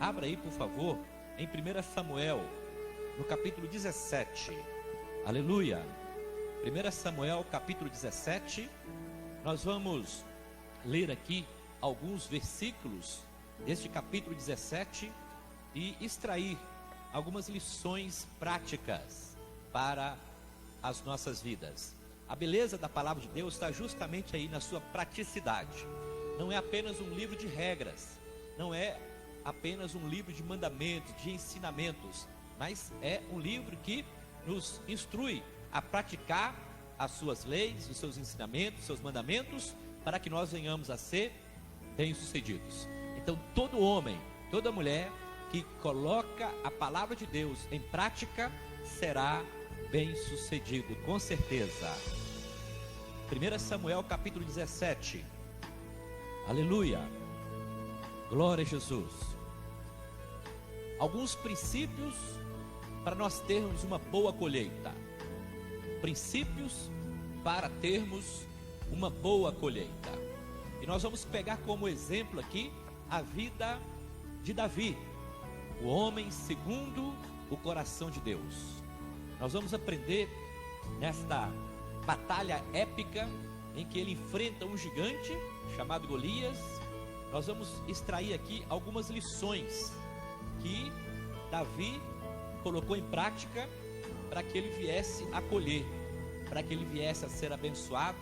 Abra aí, por favor, em 1 Samuel, no capítulo 17. Aleluia. 1 Samuel, capítulo 17. Nós vamos ler aqui alguns versículos deste capítulo 17 e extrair algumas lições práticas para as nossas vidas. A beleza da palavra de Deus está justamente aí na sua praticidade. Não é apenas um livro de regras, não é apenas um livro de mandamentos, de ensinamentos, mas é um livro que nos instrui a praticar as suas leis, os seus ensinamentos, os seus mandamentos, para que nós venhamos a ser bem-sucedidos. Então, todo homem, toda mulher que coloca a palavra de Deus em prática, será bem-sucedido, com certeza. 1 Samuel capítulo 17. Aleluia. Glória a Jesus. Alguns princípios para nós termos uma boa colheita. Princípios para termos uma boa colheita. E nós vamos pegar como exemplo aqui a vida de Davi, o homem segundo o coração de Deus. Nós vamos aprender nesta batalha épica em que ele enfrenta um gigante chamado Golias. Nós vamos extrair aqui algumas lições que Davi colocou em prática para que ele viesse a colher, para que ele viesse a ser abençoado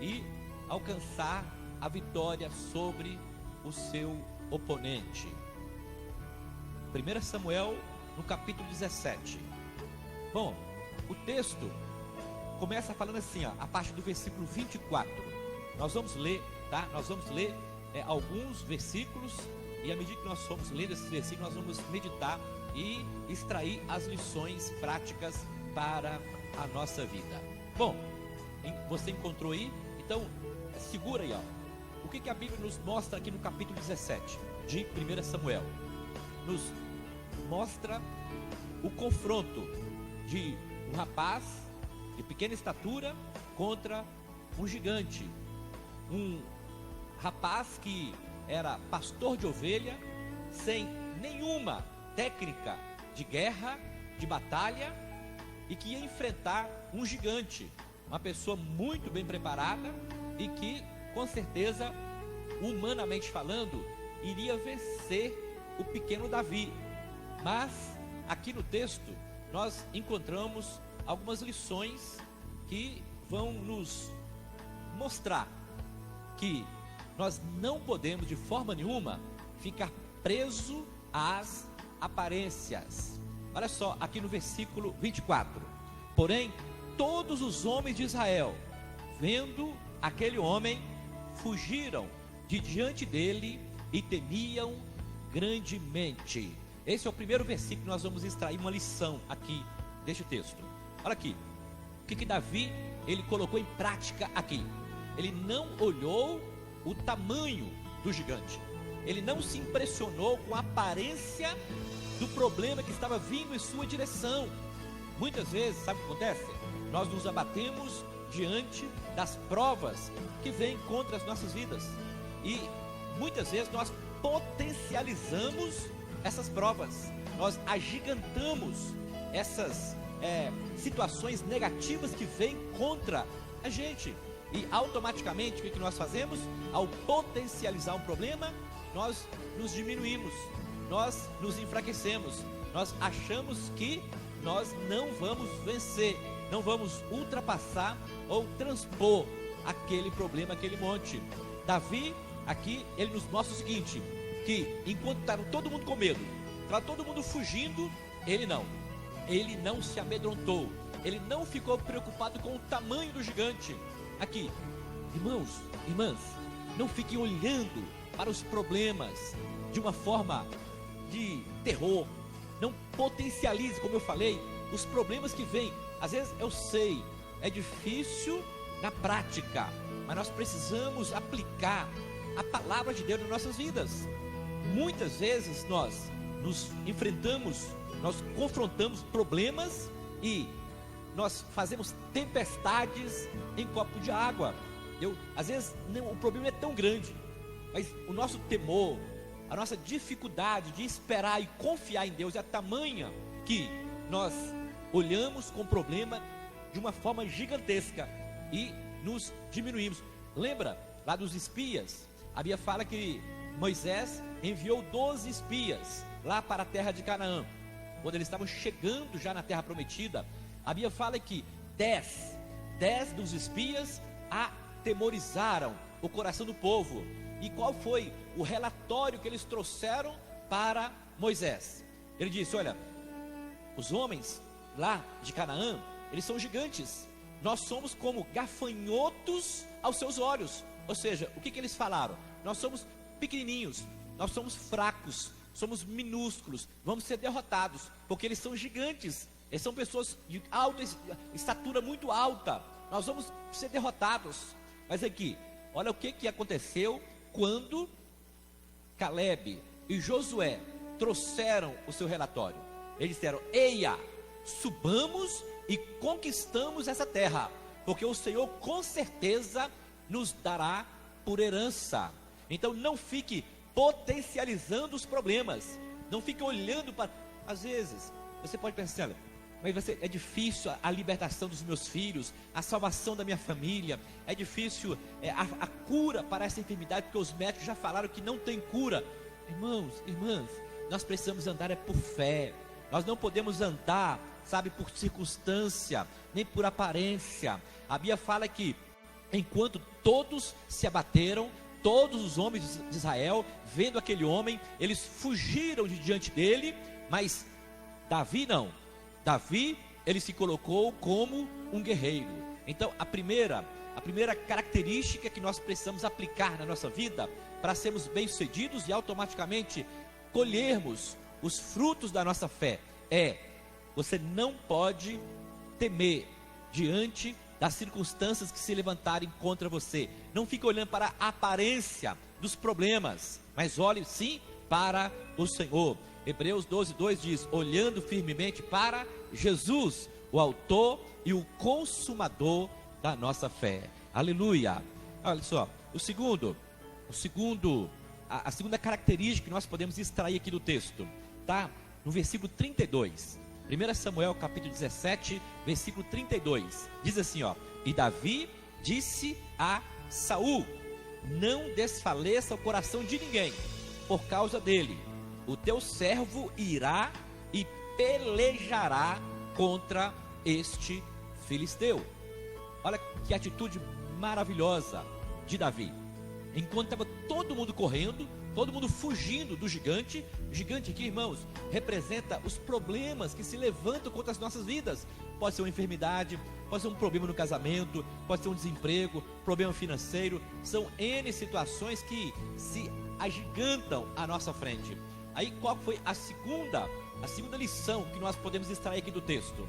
e alcançar a vitória sobre o seu oponente. 1 Samuel, no capítulo 17. Bom, o texto começa falando assim, a partir do versículo 24. Nós vamos ler, tá? Nós vamos ler alguns versículos, e à medida que nós formos lendo esses versículos, nós vamos meditar e extrair as lições práticas para a nossa vida. Bom, você encontrou aí? Então, segura aí, ó. O que a Bíblia nos mostra aqui no capítulo 17 de 1 Samuel? Nos mostra o confronto de um rapaz de pequena estatura contra um gigante. Um rapaz que era pastor de ovelha, sem nenhuma técnica de guerra, de batalha, e que ia enfrentar um gigante, uma pessoa muito bem preparada e que, com certeza, humanamente falando, iria vencer o pequeno Davi. Mas aqui no texto nós encontramos algumas lições que vão nos mostrar que nós não podemos de forma nenhuma ficar preso às aparências. Olha só, aqui no versículo 24. Porém, todos os homens de Israel, vendo aquele homem, fugiram de diante dele e temiam grandemente. Esse é o primeiro versículo que nós vamos extrair uma lição aqui deste texto. Olha aqui, o que Davi ele colocou em prática aqui. Ele não olhou o tamanho do gigante, ele não se impressionou com a aparência do problema que estava vindo em sua direção. Muitas vezes, sabe o que acontece? Nós nos abatemos diante das provas que vêm contra as nossas vidas, e muitas vezes nós potencializamos essas provas, nós agigantamos essas situações negativas que vêm contra a gente, e automaticamente o que nós fazemos? Ao potencializar um problema, nós nos diminuímos, nós nos enfraquecemos, nós achamos que nós não vamos vencer, não vamos ultrapassar ou transpor aquele problema, aquele monte. Davi, aqui, ele nos mostra o seguinte, que enquanto estava todo mundo com medo, estava todo mundo fugindo, ele não se amedrontou, ele não ficou preocupado com o tamanho do gigante. Aqui, irmãos, irmãs, não fiquem olhando para os problemas de uma forma de terror, não potencialize, como eu falei, os problemas que vêm. Às vezes eu sei, é difícil na prática, mas nós precisamos aplicar a palavra de Deus nas nossas vidas. Muitas vezes nós nos enfrentamos, nós confrontamos problemas e nós fazemos tempestades em copo de água. Às vezes o problema é tão grande, mas o nosso temor, a nossa dificuldade de esperar e confiar em Deus é tamanha que nós olhamos com o problema de uma forma gigantesca e nos diminuímos. Lembra lá dos espias? A Bíblia fala que Moisés enviou 12 espias lá para a terra de Canaã. Quando eles estavam chegando já na terra prometida, a Bíblia fala que 10 dos espias atemorizaram o coração do povo. E qual foi o relatório que eles trouxeram para Moisés? Ele disse: olha, os homens lá de Canaã, eles são gigantes, nós somos como gafanhotos aos seus olhos. Ou seja, o que eles falaram? Nós somos pequenininhos, nós somos fracos, somos minúsculos, vamos ser derrotados, porque eles são gigantes, eles são pessoas de alta estatura, muito alta, nós vamos ser derrotados. Mas aqui, olha o que aconteceu quando Caleb e Josué trouxeram o seu relatório. Eles disseram: eia, subamos e conquistamos essa terra, porque o Senhor com certeza nos dará por herança. Então não fique potencializando os problemas, não fique olhando para... Às vezes você pode pensar: mas é difícil a libertação dos meus filhos, a salvação da minha família, é difícil a cura para essa enfermidade, porque os médicos já falaram que não tem cura. Irmãos, irmãs, nós precisamos andar por fé, nós não podemos andar, sabe, por circunstância, nem por aparência. A Bíblia fala que enquanto todos se abateram, todos os homens de Israel, vendo aquele homem, eles fugiram de diante dele, mas Davi não. Davi, ele se colocou como um guerreiro. Então a primeira característica que nós precisamos aplicar na nossa vida, para sermos bem-sucedidos e automaticamente colhermos os frutos da nossa fé, você não pode temer diante das circunstâncias que se levantarem contra você. Não fique olhando para a aparência dos problemas, mas olhe sim para o Senhor. Hebreus 12:2 diz: olhando firmemente para Jesus, o autor e o consumador da nossa fé. Aleluia. Olha só, a segunda característica que nós podemos extrair aqui do texto, tá? No versículo 32, 1 Samuel capítulo 17, versículo 32, diz assim, ó: e Davi disse a Saul: não desfaleça o coração de ninguém por causa dele, o teu servo irá e pelejará contra este filisteu. Olha que atitude maravilhosa de Davi. Enquanto estava todo mundo correndo, todo mundo fugindo do gigante. Gigante aqui, irmãos, representa os problemas que se levantam contra as nossas vidas. Pode ser uma enfermidade, pode ser um problema no casamento, pode ser um desemprego, problema financeiro. São N situações que se agigantam à nossa frente. Aí qual foi a segunda lição que nós podemos extrair aqui do texto?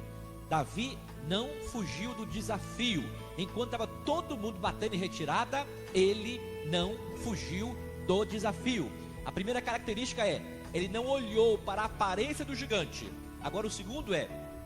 Davi não fugiu do desafio. Enquanto estava todo mundo batendo em retirada, ele não fugiu do desafio. A primeira característica ele não olhou para a aparência do gigante. Agora o segundo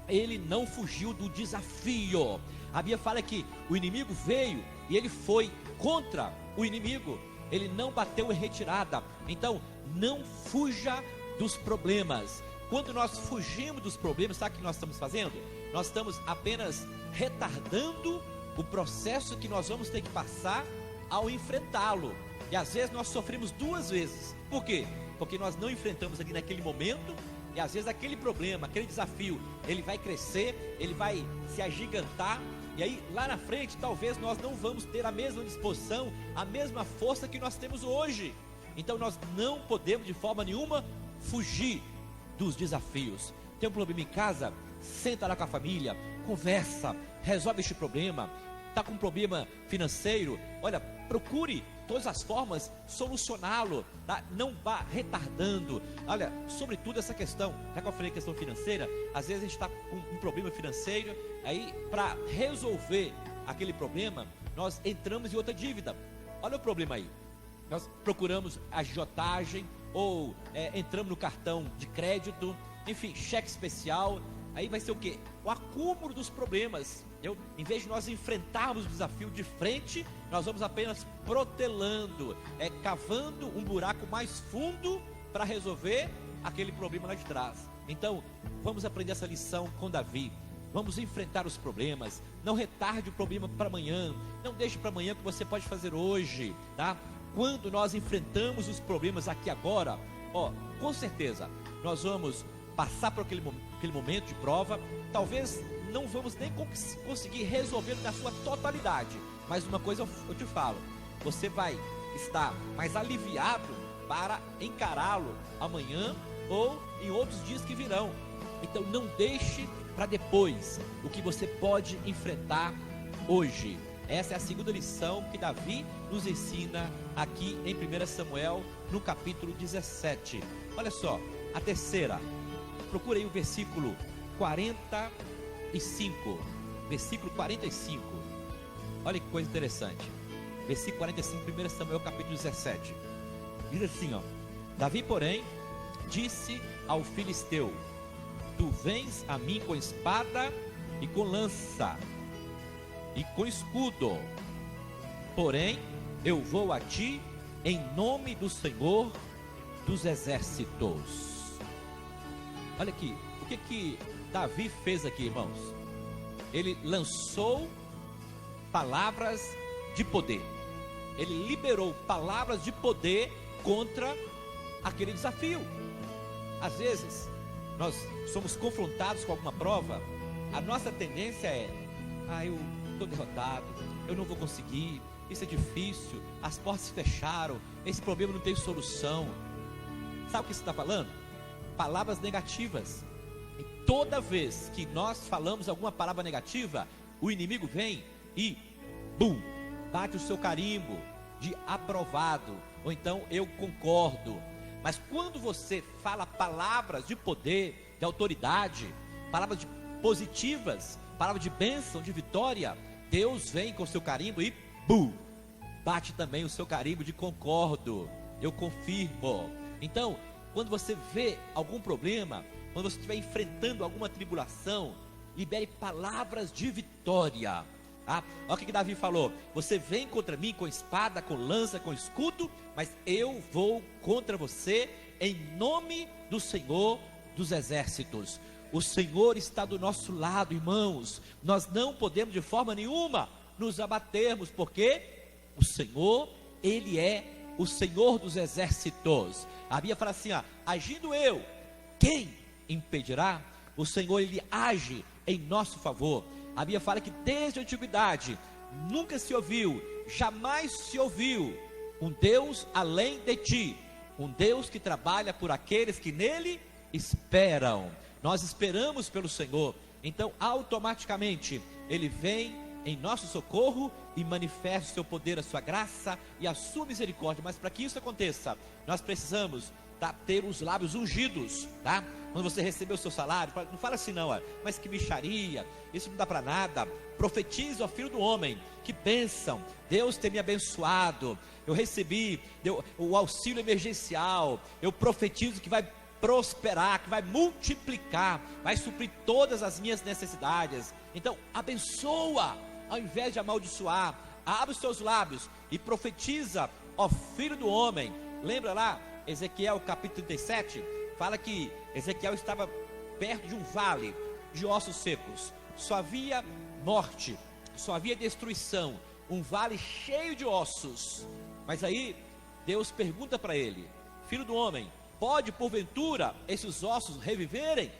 ele não fugiu do desafio. A Bíblia fala que o inimigo veio e ele foi contra o inimigo. Ele não bateu em retirada. Então não fuja dos problemas. Quando nós fugimos dos problemas, sabe o que nós estamos fazendo? Nós estamos apenas retardando o processo que nós vamos ter que passar ao enfrentá-lo. E às vezes nós sofremos duas vezes. Por quê? Porque nós não enfrentamos ali naquele momento. E às vezes aquele problema, aquele desafio, ele vai crescer, ele vai se agigantar. E aí lá na frente talvez nós não vamos ter a mesma disposição, a mesma força que nós temos hoje. Então nós não podemos de forma nenhuma fugir dos desafios. Tem um problema em casa? Senta lá com a família, conversa, resolve este problema. Está com um problema financeiro? Olha, procure todas as formas solucioná-lo, tá? Não vá retardando. Olha, sobretudo essa questão, já que eu falei questão financeira, às vezes a gente está com um problema financeiro, aí para resolver aquele problema, nós entramos em outra dívida. Olha o problema aí. Nós procuramos agiotagem ou entramos no cartão de crédito, enfim, cheque especial, Aí vai ser o quê? O acúmulo dos problemas. Em vez de nós enfrentarmos o desafio de frente, nós vamos apenas protelando, cavando um buraco mais fundo para resolver aquele problema lá de trás. Então, vamos aprender essa lição com Davi. Vamos enfrentar os problemas. Não retarde o problema para amanhã. Não deixe para amanhã o que você pode fazer hoje, tá? Quando nós enfrentamos os problemas aqui agora, com certeza, nós vamos passar por aquele momento de prova. Talvez não vamos nem conseguir resolver na sua totalidade, mas uma coisa eu te falo: você vai estar mais aliviado para encará-lo amanhã ou em outros dias que virão. Então não deixe para depois o que você pode enfrentar hoje. Essa é a segunda lição que Davi nos ensina aqui em 1 Samuel, no capítulo 17. Olha só, a terceira. Procura aí o versículo 45. Versículo 45. Olha que coisa interessante. Versículo 45, 1 Samuel, capítulo 17. Diz assim, Davi, porém, disse ao filisteu: tu vens a mim com espada e com lança e com escudo, porém eu vou a ti em nome do Senhor dos exércitos. Olha aqui, o que Davi fez aqui, irmãos? Ele lançou palavras de poder. Ele liberou palavras de poder contra aquele desafio. Às vezes nós somos confrontados com alguma prova, a nossa tendência é: eu estou derrotado, eu não vou conseguir, isso é difícil, as portas se fecharam, esse problema não tem solução. Sabe o que você está falando? Palavras negativas. E toda vez que nós falamos alguma palavra negativa, o inimigo vem e bate o seu carimbo de aprovado, ou então eu concordo. Mas quando você fala palavras de poder, de autoridade, palavras positivas, palavras de bênção, de vitória, Deus vem com o seu carimbo e bate também o seu carimbo de concordo, eu confirmo. Então, quando você vê algum problema, quando você estiver enfrentando alguma tribulação, libere palavras de vitória. Olha o que Davi falou: você vem contra mim com espada, com lança, com escudo, mas eu vou contra você em nome do Senhor dos exércitos. O Senhor está do nosso lado, irmãos. Nós não podemos de forma nenhuma nos abatermos, porque o Senhor, Ele é o Senhor dos exércitos. A Bíblia fala assim: agindo eu, quem impedirá? O Senhor, Ele age em nosso favor. A Bíblia fala que desde a antiguidade nunca se ouviu, jamais se ouviu um Deus além de ti, um Deus que trabalha por aqueles que nele esperam. Nós esperamos pelo Senhor, então automaticamente Ele vem em nosso socorro e manifesta o seu poder, a sua graça e a sua misericórdia. Mas para que isso aconteça, nós precisamos ter os lábios ungidos, tá? Quando você receber o seu salário, não fala assim não, mas que mixaria, isso não dá para nada. Profetize ao filho do homem: que bênção, Deus tem me abençoado, eu recebi o auxílio emergencial, eu profetizo que vai prosperar, que vai multiplicar, vai suprir todas as minhas necessidades. Então abençoa, ao invés de amaldiçoar. Abre os seus lábios e profetiza, ó filho do homem. Lembra lá, Ezequiel capítulo 37, fala que Ezequiel estava perto de um vale de ossos secos, só havia morte, só havia destruição, um vale cheio de ossos. Mas aí Deus pergunta para ele: filho do homem, pode porventura esses ossos reviverem?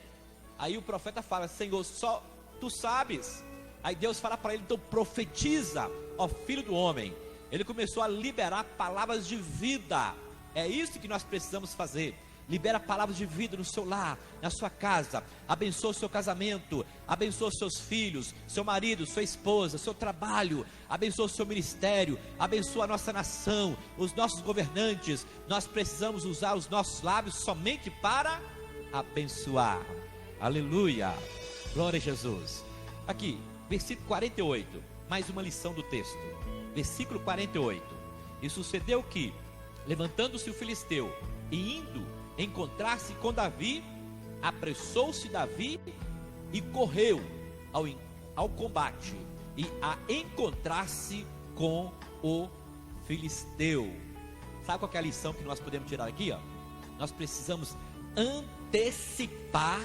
Aí o profeta fala: Senhor, só tu sabes. Aí Deus fala para ele: então profetiza, ó filho do homem. Ele começou a liberar palavras de vida. É isso que nós precisamos fazer. Libera palavras de vida no seu lar, na sua casa. Abençoa o seu casamento, abençoa os seus filhos, seu marido, sua esposa, seu trabalho. Abençoa o seu ministério, abençoa a nossa nação, os nossos governantes. Nós precisamos usar os nossos lábios somente para abençoar. Aleluia, glória a Jesus. Aqui, versículo 48, mais uma lição do texto. Versículo 48. E sucedeu que, levantando-se o filisteu e indo encontrar-se com Davi, apressou-se Davi e correu ao combate e a encontrar-se com o filisteu. Sabe qual que é a lição que nós podemos tirar aqui? Nós precisamos antecipar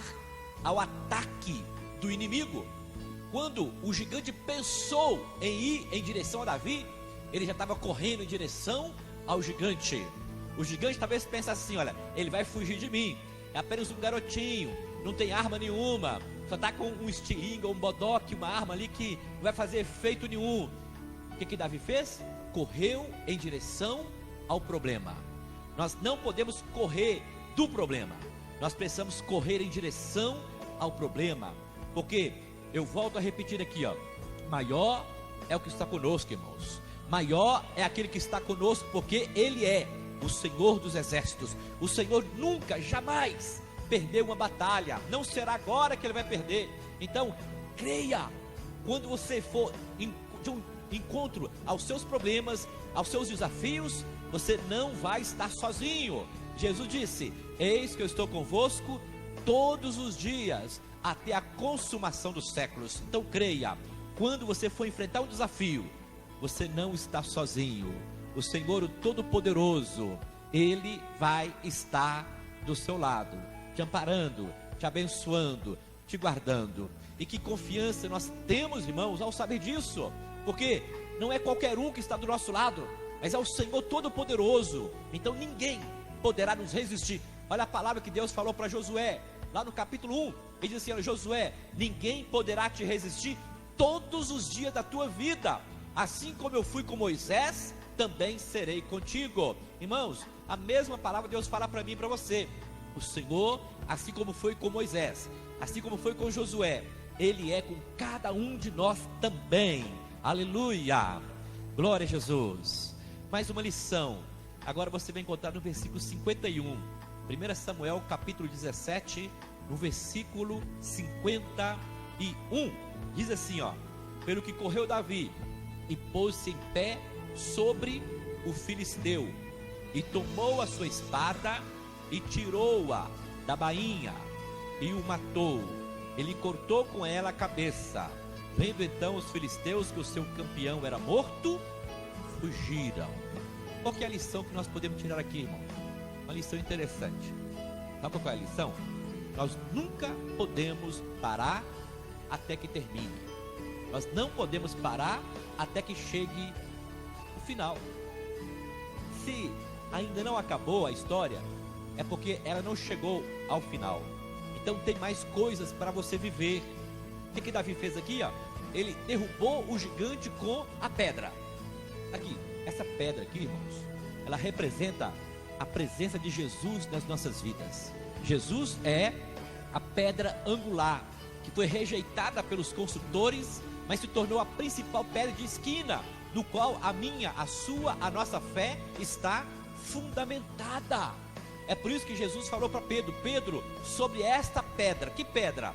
ao ataque do inimigo. Quando o gigante pensou em ir em direção a Davi, ele já estava correndo em direção ao gigante. O gigante talvez pensasse assim: olha, ele vai fugir de mim, é apenas um garotinho, não tem arma nenhuma, só está com um estilingue ou um bodoque, uma arma ali que não vai fazer efeito nenhum. O que Davi fez? Correu em direção ao problema. Nós não podemos correr do problema, nós precisamos correr em direção ao problema, porque eu volto a repetir aqui, maior é o que está conosco, irmãos. Maior é aquele que está conosco, porque Ele é o Senhor dos exércitos. O Senhor nunca, jamais perdeu uma batalha. Não será agora que Ele vai perder. Então, creia. Quando você for de um encontro aos seus problemas, aos seus desafios, você não vai estar sozinho. Jesus disse: eis que eu estou convosco todos os dias, até a consumação dos séculos. Então creia, quando você for enfrentar um desafio, você não está sozinho. O Senhor, o Todo-Poderoso, Ele vai estar do seu lado, te amparando, te abençoando, te guardando. E que confiança nós temos, irmãos, ao saber disso, porque não é qualquer um que está do nosso lado, mas é o Senhor Todo-Poderoso. Então ninguém poderá nos resistir. Olha a palavra que Deus falou para Josué, lá no capítulo 1, ele disse assim: Josué, ninguém poderá te resistir todos os dias da tua vida. Assim como eu fui com Moisés, também serei contigo. Irmãos, a mesma palavra Deus fala para mim e para você. O Senhor, assim como foi com Moisés, assim como foi com Josué, Ele é com cada um de nós também. Aleluia, glória a Jesus. Mais uma lição, agora você vai encontrar no versículo 51, 1 Samuel capítulo 17, no versículo 51, diz assim: pelo que correu Davi e pôs-se em pé sobre o filisteu, e tomou a sua espada e tirou-a da bainha e o matou. Ele cortou com ela a cabeça. Vendo então os filisteus que o seu campeão era morto, fugiram. Qual que é a lição que nós podemos tirar aqui, irmão? Uma lição interessante. Sabe qual é a lição? Nós nunca podemos parar até que termine. Nós não podemos parar até que chegue o final. Se ainda não acabou a história, é porque ela não chegou ao final. Então tem mais coisas para você viver. O que Davi fez aqui? Ele derrubou o gigante com a pedra. Aqui, essa pedra aqui, irmãos, ela representa a presença de Jesus nas nossas vidas. Jesus é a pedra angular, que foi rejeitada pelos construtores, mas se tornou a principal pedra de esquina, no qual a minha, a sua, a nossa fé está fundamentada. É por isso que Jesus falou para Pedro: Pedro, sobre esta pedra, que pedra?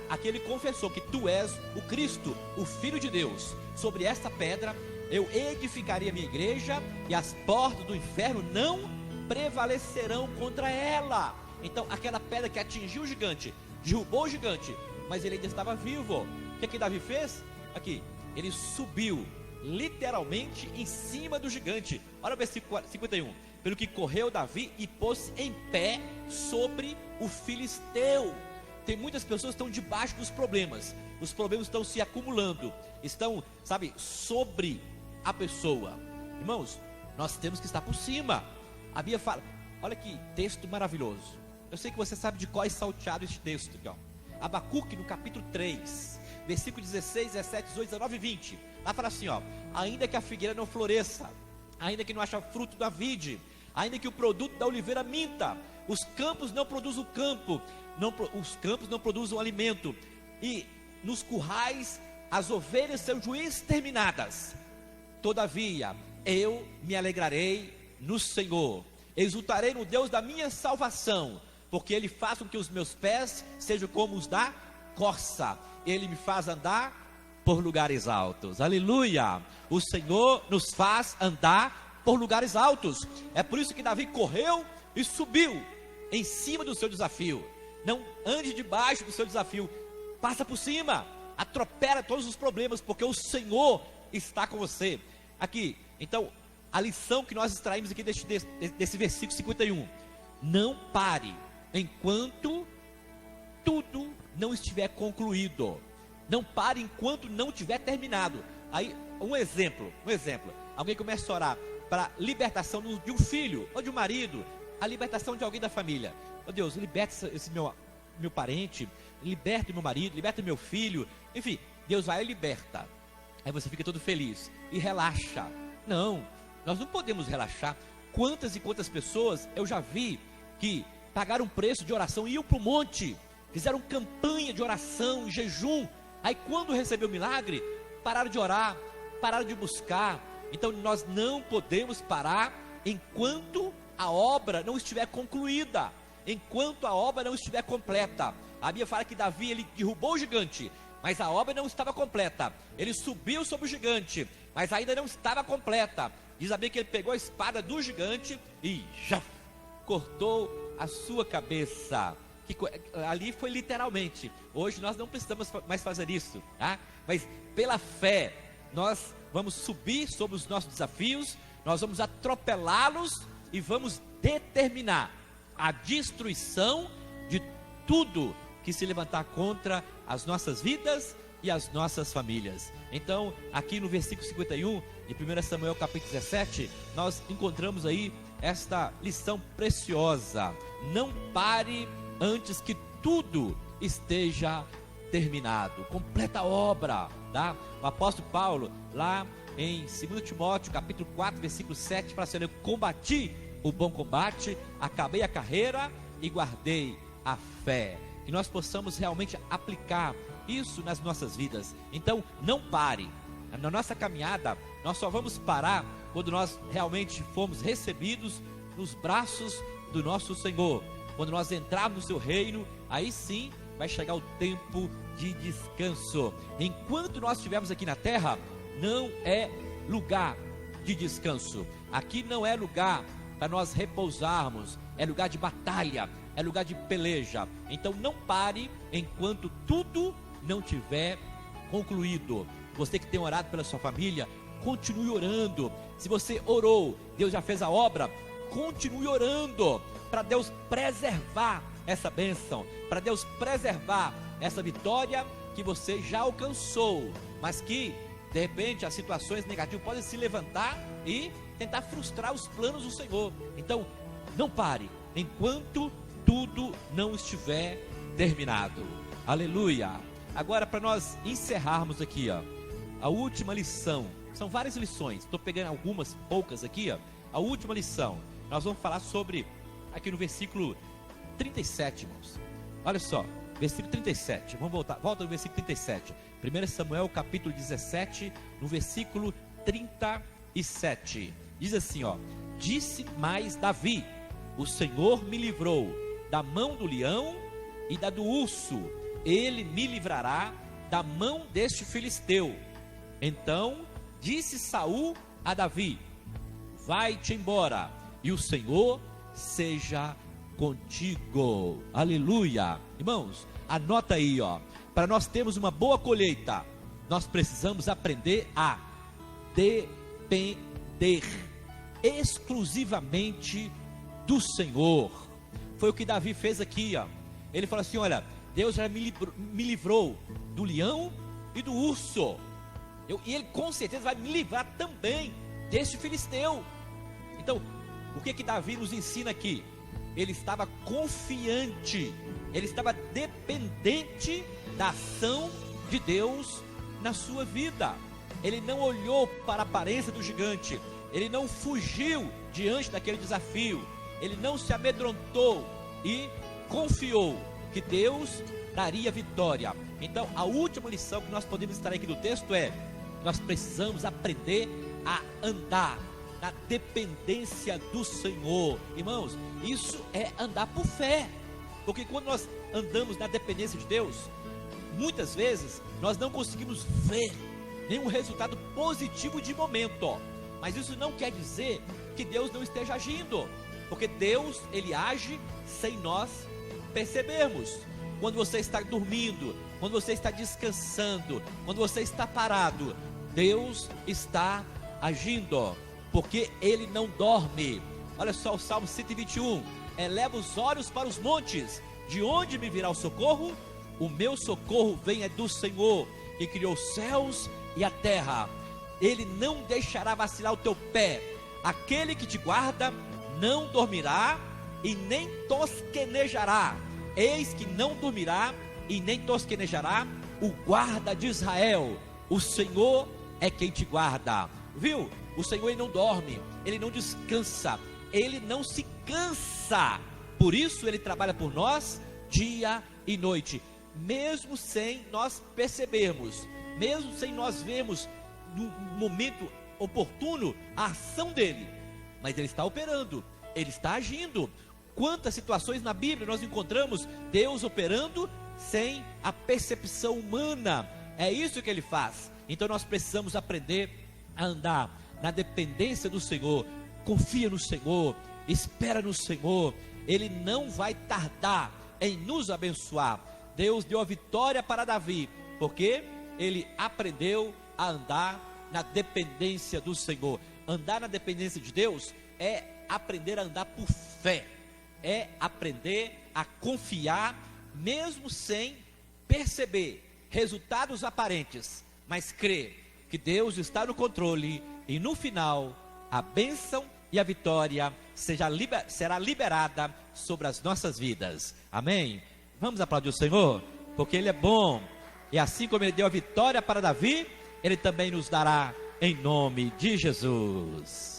Aquele confessou que tu és o Cristo, o Filho de Deus. Sobre esta pedra eu edificaria a minha igreja, e as portas do inferno não prevalecerão contra ela. Então aquela pedra que atingiu o gigante, derrubou o gigante, mas ele ainda estava vivo. O que Davi fez? Aqui, ele subiu literalmente em cima do gigante. Olha o versículo 51. Pelo que correu Davi e pôs em pé sobre o filisteu. Tem muitas pessoas que estão debaixo dos problemas. Os problemas estão se acumulando, estão, sobre a pessoa. Irmãos, nós temos que estar por cima. A Bíblia fala, olha que texto maravilhoso. Eu sei que você sabe de qual é salteado este texto aqui, Abacuque, no capítulo 3, versículo 16, 17, 18, 19 e 20. Lá fala assim, ainda que a figueira não floresça, ainda que não haja fruto da vide, ainda que o produto da oliveira minta, os campos não produzam campo, os campos não produzam alimento, e nos currais as ovelhas sejam exterminadas, todavia eu me alegrarei no Senhor, exultarei no Deus da minha salvação, porque Ele faz com que os meus pés sejam como os da corça, Ele me faz andar por lugares altos. Aleluia! O Senhor nos faz andar por lugares altos. É por isso que Davi correu e subiu em cima do seu desafio. Não ande debaixo do seu desafio, passa por cima, atropela todos os problemas, porque o Senhor está com você. Aqui, então, a lição que nós extraímos aqui desse versículo 51: não pare enquanto tudo não estiver concluído. Não pare enquanto não tiver terminado. Aí, um exemplo, alguém começa a orar para libertação de um filho, ou de um marido, a libertação de alguém da família. Oh Deus, liberta esse meu parente, liberta meu marido, liberta meu filho. Enfim, Deus vai e liberta. Aí você fica todo feliz e relaxa. Não, nós não podemos relaxar. Quantas e quantas pessoas eu já vi que pagaram preço de oração, iam para o monte, fizeram campanha de oração, jejum. Aí quando recebeu o milagre, pararam de orar, pararam de buscar. Então nós não podemos parar enquanto a obra não estiver concluída, enquanto a obra não estiver completa. A Bíblia fala que Davi, ele derrubou o gigante, mas a obra não estava completa. Ele subiu sobre o gigante, mas ainda não estava completa. Diz a Bíblia que ele pegou a espada do gigante e já cortou a sua cabeça. Ali foi literalmente. Hoje nós não precisamos mais fazer isso, tá? Mas pela fé nós vamos subir sobre os nossos desafios, nós vamos atropelá-los e vamos determinar a destruição de tudo que se levantar contra as nossas vidas e as nossas famílias. Então, aqui no versículo 51, de 1 Samuel capítulo 17, nós encontramos aí esta lição preciosa: não pare antes que tudo esteja terminado. Completa a obra, tá? O apóstolo Paulo, lá em 2 Timóteo capítulo 4, versículo 7, para ser: eu combati o bom combate, acabei a carreira e guardei a fé. Que nós possamos realmente aplicar isso nas nossas vidas. Então, não pare. Na nossa caminhada, nós só vamos parar quando nós realmente formos recebidos nos braços do nosso Senhor. Quando nós entrarmos no seu reino, aí sim vai chegar o tempo de descanso. Enquanto nós estivermos aqui na terra, não é lugar de descanso. Aqui não é lugar para nós repousarmos, é lugar de batalha, é lugar de peleja. Então não pare enquanto tudo não tiver concluído. Você que tem orado pela sua família, continue orando. Se você orou, Deus já fez a obra, continue orando, para Deus preservar essa bênção, para Deus preservar essa vitória que você já alcançou, mas que de repente as situações negativas podem se levantar e tentar frustrar os planos do Senhor. Então não pare enquanto tudo não estiver terminado. Aleluia. Agora, para nós encerrarmos aqui, ó, a última lição. São várias lições, estou pegando algumas poucas aqui, ó. A última lição, nós vamos falar sobre, aqui no versículo 37, irmãos. Olha só, versículo 37, vamos volta no versículo 37. 1 Samuel capítulo 17, no versículo 37. Diz assim, ó: disse mais Davi: o Senhor me livrou da mão do leão e da do urso, ele me livrará da mão deste filisteu. Então disse Saul a Davi: vai-te embora, e o Senhor seja contigo. Aleluia. Irmãos, anota aí, ó, para nós termos uma boa colheita, nós precisamos aprender a depender exclusivamente do Senhor. Foi o que Davi fez aqui, ó. Ele falou assim: olha, Deus já me livrou do leão e do urso, e Ele com certeza vai me livrar também deste filisteu. Então, o que Davi nos ensina aqui? Ele estava confiante, ele estava dependente da ação de Deus na sua vida. Ele não olhou para a aparência do gigante, ele não fugiu diante daquele desafio, ele não se amedrontou e confiou que Deus daria vitória. Então, a última lição que nós podemos extrair aqui do texto é: nós precisamos aprender a andar na dependência do Senhor. Irmãos, isso é andar por fé, porque quando nós andamos na dependência de Deus, muitas vezes nós não conseguimos ver nenhum resultado positivo de momento, mas isso não quer dizer que Deus não esteja agindo, porque Deus, Ele age sem nós percebermos. quando você está dormindo, quando você está descansando, quando você está parado, Deus está agindo, porque Ele não dorme. Olha só o Salmo 121, eleva os olhos para os montes, de onde me virá o socorro? O meu socorro vem do Senhor, que criou os céus e a terra. Ele não deixará vacilar o teu pé. Aquele que te guarda não dormirá e nem tosquenejará. Eis que não dormirá e nem tosquenejará o guarda de Israel. O Senhor é quem te guarda. Viu? O Senhor, Ele não dorme, Ele não descansa, Ele não se cansa. Por isso Ele trabalha por nós dia e noite, mesmo sem nós percebermos, mesmo sem nós vermos no momento oportuno a ação dEle. Mas Ele está operando, Ele está agindo. Quantas situações na Bíblia nós encontramos Deus operando sem a percepção humana? É isso que Ele faz. Então nós precisamos aprender a andar na dependência do Senhor. Confia no Senhor, espera no Senhor. Ele não vai tardar em nos abençoar. Deus deu a vitória para Davi, porque ele aprendeu a andar na dependência do Senhor. Andar na dependência de Deus é aprender a andar por fé, é aprender a confiar, mesmo sem perceber resultados aparentes, mas crer que Deus está no controle, e no final a bênção e a vitória será liberada sobre as nossas vidas. Amém? Vamos aplaudir o Senhor, porque Ele é bom, e assim como Ele deu a vitória para Davi, Ele também nos dará em nome de Jesus.